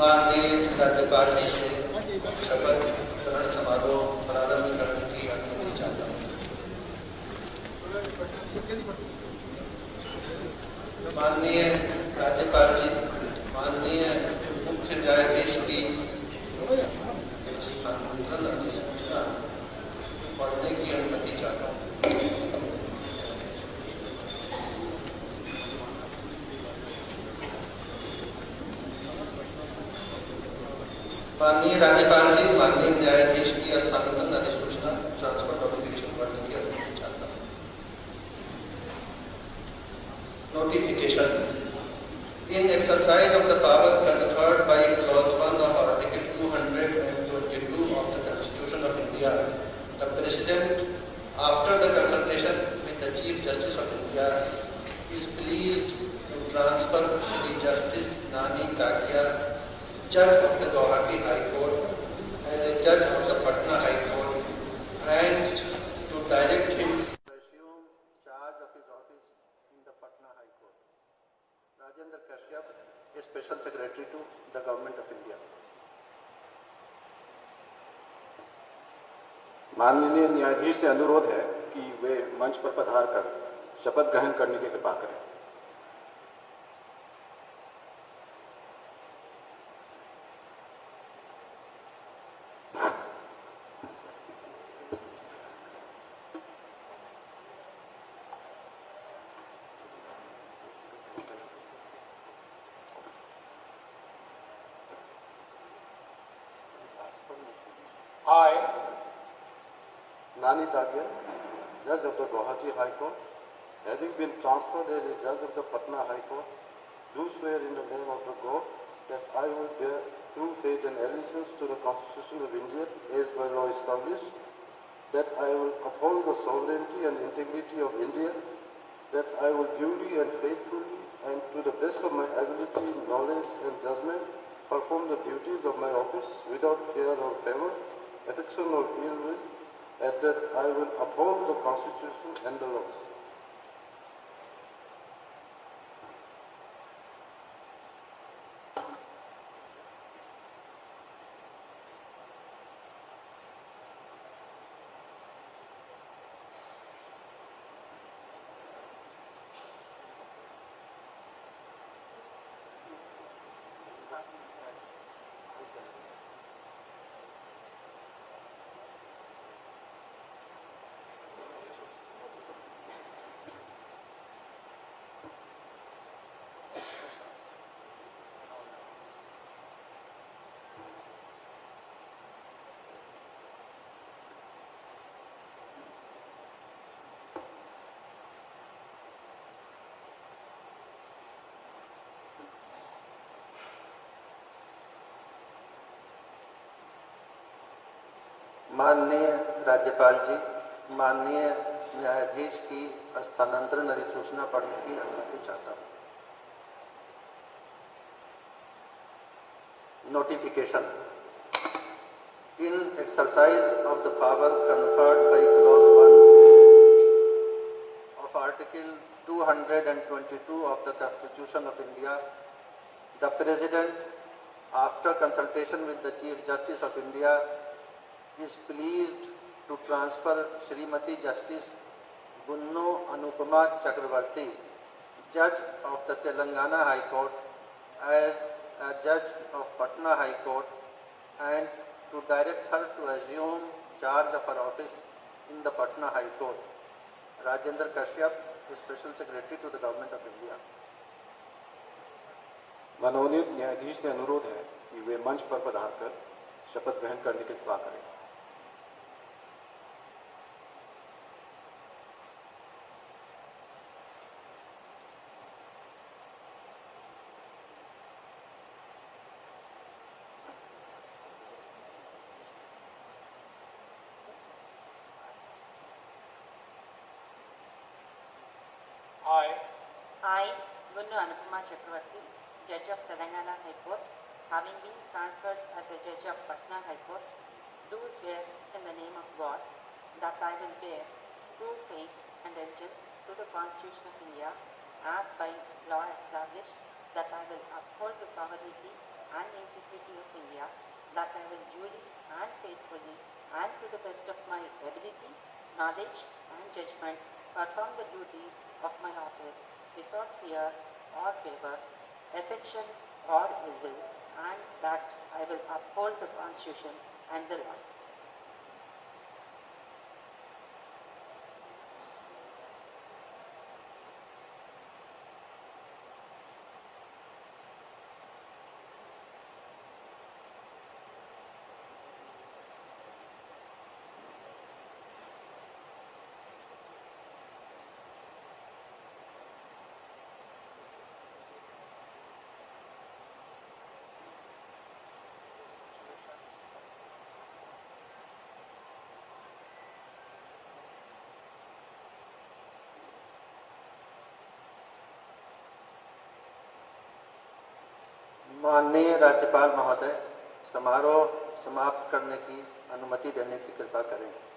माननीय राज्यपाल जी से शपथ ग्रहण समारोह प्रारंभ करने की अनुमति चाहता हूँ। माननीय राज्यपाल जी, माननीय मुख्य न्यायाधीश की स्थानांतरण अधिसूचना पढ़ने की अनुमति चाहता हूँ। माननीय राज्यपाल जी, माननीय न्यायाधीश की स्थानांतरण अधिसूचना ट्रांसफर नोटिफिकेशन पढ़ने की अनुमति चाहता हूँ। Notification. In exercise of the power conferred by Clause 1 of Article 222 of the Constitution of India, the President, after the consultation with the Chief Justice of India, is pleased to transfer Shri Justice Nani Takia, Judge of the Guwahati High Court, as a Judge of the Patna High Court, and to direct him to assume charge of his office in the Patna High Court. Rajendra Kashyap, a Special Secretary to the Government of India. माननीय न्यायाधीश से अनुरोध है कि वे मंच पर पधार कर शपथ ग्रहण करने की कृपा करें। I, Nani Takia, Judge of the Guwahati High Court, having been transferred as a Judge of the Patna High Court, do swear in the name of the God that I will bear true faith and allegiance to the Constitution of India as by law established, that I will uphold the sovereignty and integrity of India, that I will duly and faithfully and to the best of my ability, knowledge and judgment perform the duties of my office without fear or favor, affection or ill will, and that I will uphold the Constitution and the laws. माननीय राज्यपाल जी, माननीय न्यायाधीश की स्थानांतरण अधिसूचना पढ़ने की अनुमति चाहता हूँ। Notification. In exercise of the power conferred by Clause 1 of Article 222 of the Constitution of India, the President, after consultation with the Chief Justice of India, is pleased to transfer Srimati Justice Gunnu Anupama Chakravarti, Judge of the Telangana High Court, as a Judge of Patna High Court, and to direct her to assume charge of her office in the Patna High Court. Rajendra Kashyap, Special Secretary to the Government of India. मनोनीत न्यायाधीश से अनुरोध है कि वे मंच पर पधार कर शपथ ग्रहण करने की कृपा करें। I, Gunnu Anupama Chakravarti, Judge of Telangana High Court, having been transferred as a Judge of Patna High Court, do swear in the name of God that I will bear true faith and allegiance to the Constitution of India as by law established, that I will uphold the sovereignty and integrity of India, that I will duly and faithfully and to the best of my ability, knowledge and judgment perform the duties of my office without fear or favor, affection or ill will, and that I will uphold the Constitution and the laws. माननीय राज्यपाल महोदय, समारोह समाप्त करने की अनुमति देने की कृपा करें।